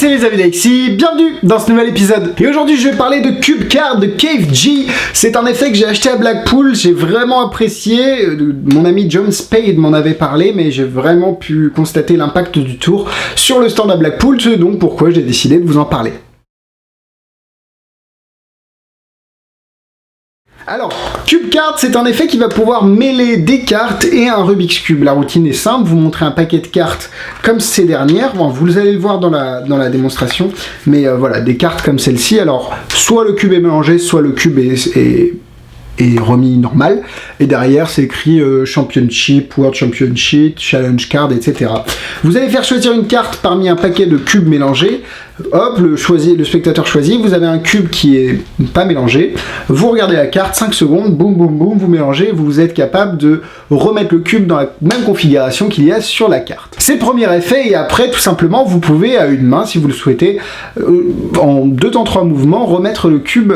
c'est les amis d'Alexis, bienvenue dans ce nouvel épisode. Et aujourd'hui je vais parler de Cube Card de KFG. C'est un effet que j'ai acheté à Blackpool, j'ai vraiment apprécié. Mon ami John Spade m'en avait parlé, mais j'ai vraiment pu constater l'impact du tour sur le stand à Blackpool, c'est donc pourquoi j'ai décidé de vous en parler. Alors, Cube Card, c'est un effet qui va pouvoir mêler des cartes et un Rubik's Cube. La routine est simple, vous montrez un paquet de cartes comme ces dernières, bon, vous allez le voir dans la démonstration, mais voilà, des cartes comme celle-ci. Alors, soit le cube est mélangé, soit le cube est remis normal, et derrière c'est écrit Championship, World Championship, Challenge Card, etc. Vous allez faire choisir une carte parmi un paquet de cubes mélangés. Hop, le spectateur choisit, vous avez un cube qui est pas mélangé, vous regardez la carte, 5 secondes, boum boum boum, vous mélangez, vous êtes capable de remettre le cube dans la même configuration qu'il y a sur la carte. C'est le premier effet, et après tout simplement vous pouvez à une main, si vous le souhaitez, en 2 temps 3 mouvements, remettre le cube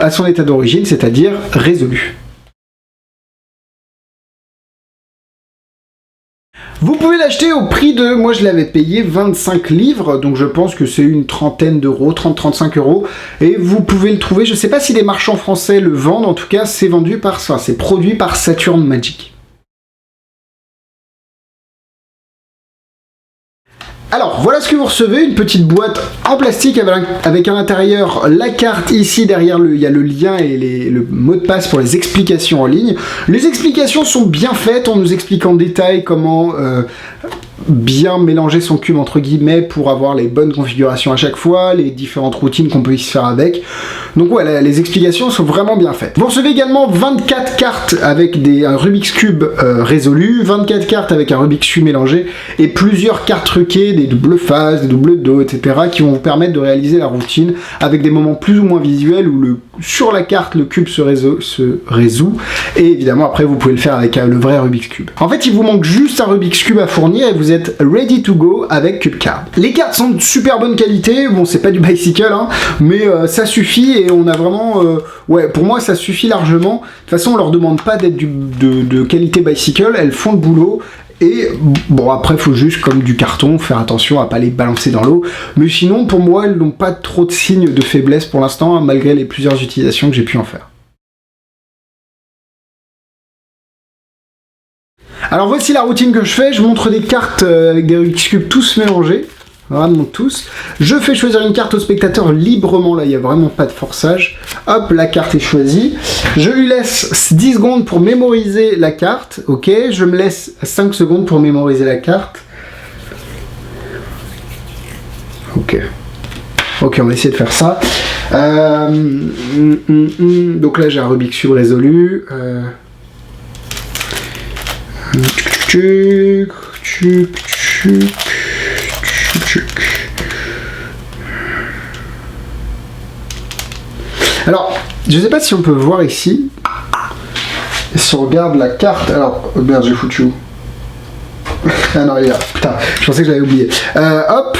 à son état d'origine, c'est-à-dire résolu. Vous pouvez l'acheter au prix de, moi je l'avais payé 25 livres, donc je pense que c'est une trentaine d'euros, 30-35 euros, et vous pouvez le trouver, je sais pas si les marchands français le vendent, en tout cas c'est vendu par, enfin c'est produit par Saturn Magic. Alors, voilà ce que vous recevez, une petite boîte en plastique avec à l'intérieur la carte. Ici, derrière, il y a le lien et le mot de passe pour les explications en ligne. Les explications sont bien faites, on nous explique en détail comment bien mélanger son cube, entre guillemets, pour avoir les bonnes configurations à chaque fois, les différentes routines qu'on peut y se faire avec. Donc ouais, les explications sont vraiment bien faites. Vous recevez également 24 cartes avec un Rubik's Cube résolu, 24 cartes avec un Rubik's Cube mélangé, et plusieurs cartes truquées, des doubles faces, des doubles dos, etc., qui vont vous permettre de réaliser la routine avec des moments plus ou moins visuels où sur la carte, le cube se résout, et évidemment après vous pouvez le faire avec le vrai Rubik's Cube. En fait, il vous manque juste un Rubik's Cube à fournir et vous êtes ready to go avec Cube Card. Les cartes sont de super bonne qualité, bon c'est pas du bicycle, hein, mais ça suffit, et on a vraiment, ouais, pour moi ça suffit largement. De toute façon on leur demande pas d'être de qualité bicycle, elles font le boulot. Et bon, après il faut juste, comme du carton, faire attention à pas les balancer dans l'eau, mais sinon pour moi elles n'ont pas trop de signes de faiblesse pour l'instant, hein, malgré les plusieurs utilisations que j'ai pu en faire. Alors voici la routine que je fais, je montre des cartes avec des Rubik's Cube tous mélangés, vraiment tous. Je fais choisir une carte au spectateur librement, là il n'y a vraiment pas de forçage. Hop, la carte est choisie. Je lui laisse 10 secondes pour mémoriser la carte, ok. Je me laisse 5 secondes pour mémoriser la carte. Ok. Ok, on va essayer de faire ça. Donc là j'ai un Rubik's Cube résolu. Alors, je sais pas si on peut voir ici. Si on regarde la carte, alors, oh merde, j'ai foutu où? Ah non, il est là, putain, je pensais que j'avais oublié. Hop,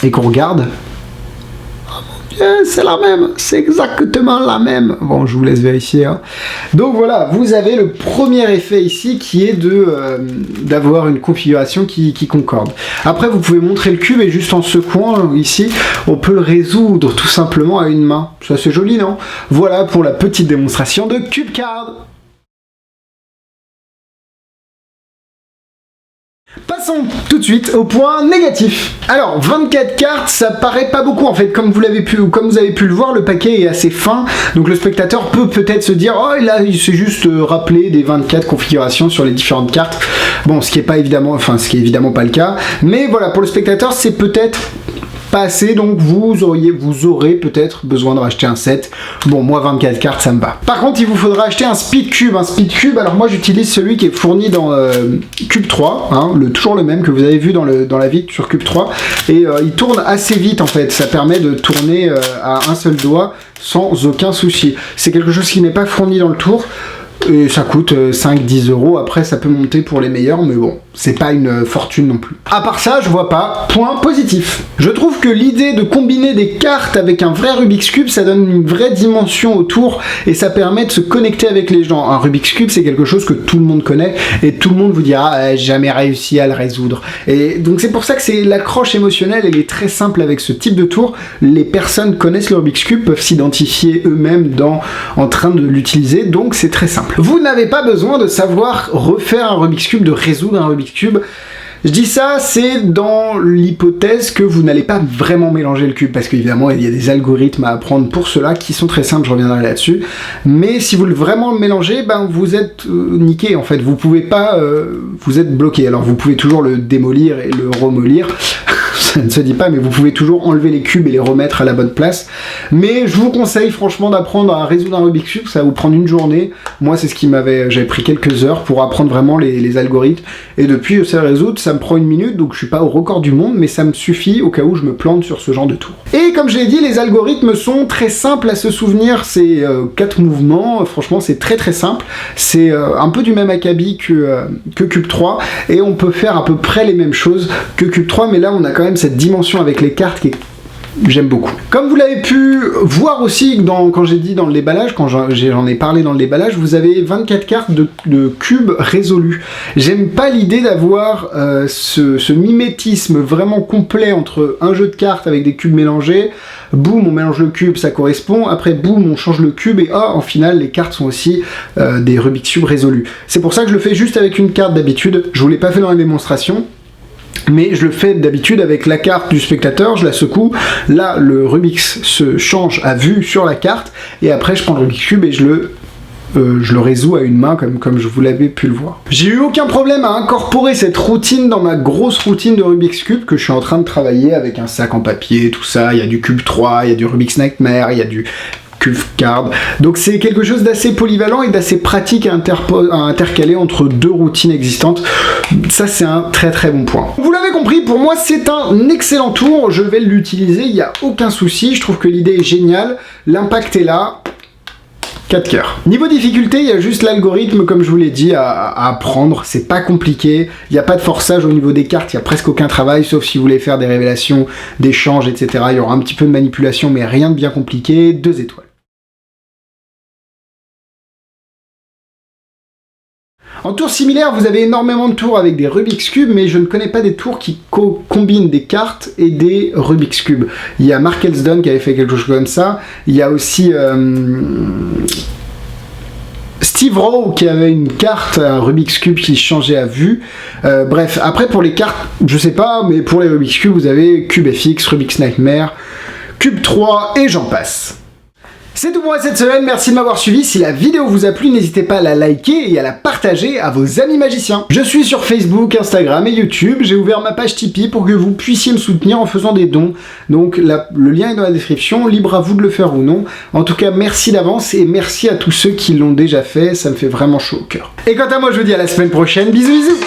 et qu'on regarde. C'est la même, c'est exactement la même. Bon, je vous laisse vérifier, hein. Donc voilà, vous avez le premier effet ici qui est d'avoir une configuration qui concorde. Après, vous pouvez montrer le cube et juste en secouant ici, on peut le résoudre tout simplement à une main. Ça c'est joli, non? Voilà pour la petite démonstration de Cube Card. Passons tout de suite au point négatif. Alors, 24 cartes, ça paraît pas beaucoup en fait. Comme vous avez pu le voir, le paquet est assez fin. Donc le spectateur peut peut-être se dire, oh là, il s'est juste rappelé des 24 configurations sur les différentes cartes. Bon, ce qui est évidemment pas le cas. Mais voilà, pour le spectateur, c'est peut-être pas assez, donc vous aurez peut-être besoin de racheter un set. Bon, moi 24 cartes ça me va. Par contre, il vous faudra acheter un Speed Cube. Alors moi j'utilise celui qui est fourni dans Cube 3, hein, toujours le même que vous avez vu dans la vidéo sur Cube 3, et il tourne assez vite en fait. Ça permet de tourner à un seul doigt sans aucun souci. C'est quelque chose qui n'est pas fourni dans le tour. Et ça coûte 5-10 euros. Après, ça peut monter pour les meilleurs, mais bon, c'est pas une fortune non plus. À part ça, je vois pas point positif. Je trouve que l'idée de combiner des cartes avec un vrai Rubik's Cube, ça donne une vraie dimension autour et ça permet de se connecter avec les gens. Un Rubik's Cube, c'est quelque chose que tout le monde connaît et tout le monde vous dira jamais réussi à le résoudre. Et donc c'est pour ça que c'est l'accroche émotionnelle, elle est très simple avec ce type de tour. Les personnes connaissent le Rubik's Cube, peuvent s'identifier eux-mêmes en train de l'utiliser, donc c'est très simple. Vous n'avez pas besoin de savoir refaire un Rubik's Cube, de résoudre un Rubik's Cube. Je dis ça, c'est dans l'hypothèse que vous n'allez pas vraiment mélanger le cube, parce qu'évidemment, il y a des algorithmes à apprendre pour cela, qui sont très simples, je reviendrai là-dessus. Mais si vous le vraiment le mélangez, ben vous êtes niqué, en fait. Vous pouvez pas... vous êtes bloqué. Alors, vous pouvez toujours le démolir et le remolir. Ça ne se dit pas, mais vous pouvez toujours enlever les cubes et les remettre à la bonne place. Mais je vous conseille franchement d'apprendre à résoudre un Rubik's Cube, ça va vous prendre une journée. Moi, c'est ce qui j'avais pris quelques heures pour apprendre vraiment les algorithmes. Et depuis, je sais résoudre, ça me prend 1 minute, donc je suis pas au record du monde, mais ça me suffit au cas où je me plante sur ce genre de tour. Et comme je l'ai dit, les algorithmes sont très simples à se souvenir. C'est 4 mouvements, franchement, c'est très très simple. C'est un peu du même acabit que Cube 3, et on peut faire à peu près les mêmes choses que Cube 3, mais là, on a quand même cette dimension avec les cartes qui est... J'aime beaucoup. Comme vous l'avez pu voir aussi quand j'ai dit dans le déballage, quand j'en ai parlé dans le déballage, vous avez 24 cartes de cubes résolus. J'aime pas l'idée d'avoir ce mimétisme vraiment complet entre un jeu de cartes avec des cubes mélangés, boum, on mélange le cube, ça correspond, après boum, on change le cube, et en final, les cartes sont aussi des Rubik's Cube résolus. C'est pour ça que je le fais juste avec une carte d'habitude, je vous l'ai pas fait dans la démonstration, mais je le fais d'habitude avec la carte du spectateur, je la secoue, là le Rubik's se change à vue sur la carte, et après je prends le Rubik's Cube et je le résous à une main comme je vous l'avais pu le voir. J'ai eu aucun problème à incorporer cette routine dans ma grosse routine de Rubik's Cube que je suis en train de travailler avec un sac en papier, tout ça, il y a du Cube 3, il y a du Rubik's Nightmare, il y a du Cube Card. Donc c'est quelque chose d'assez polyvalent et d'assez pratique à intercaler entre 2 routines existantes. Ça c'est un très très bon point. Vous l'avez compris, pour moi c'est un excellent tour, je vais l'utiliser, il n'y a aucun souci, je trouve que l'idée est géniale, l'impact est là. 4 cœurs. Niveau difficulté, il y a juste l'algorithme, comme je vous l'ai dit, à apprendre. C'est pas compliqué. Il n'y a pas de forçage au niveau des cartes. Il n'y a presque aucun travail, sauf si vous voulez faire des révélations, des changes, etc. Il y aura un petit peu de manipulation, mais rien de bien compliqué. 2 étoiles. En tour similaire, vous avez énormément de tours avec des Rubik's Cube, mais je ne connais pas des tours qui combinent des cartes et des Rubik's Cube. Il y a Mark Elsdon qui avait fait quelque chose comme ça. Il y a aussi Steve Rowe qui avait une carte, un Rubik's Cube qui changeait à vue. Bref, après pour les cartes, je sais pas, mais pour les Rubik's Cube, vous avez Cube FX, Rubik's Nightmare, Cube 3 et j'en passe. C'est tout pour moi cette semaine, merci de m'avoir suivi. Si la vidéo vous a plu, n'hésitez pas à la liker et à la partager à vos amis magiciens. Je suis sur Facebook, Instagram et YouTube. J'ai ouvert ma page Tipeee pour que vous puissiez me soutenir en faisant des dons. Donc le lien est dans la description, libre à vous de le faire ou non. En tout cas, merci d'avance et merci à tous ceux qui l'ont déjà fait, ça me fait vraiment chaud au cœur. Et quant à moi, je vous dis à la semaine prochaine. Bisous bisous.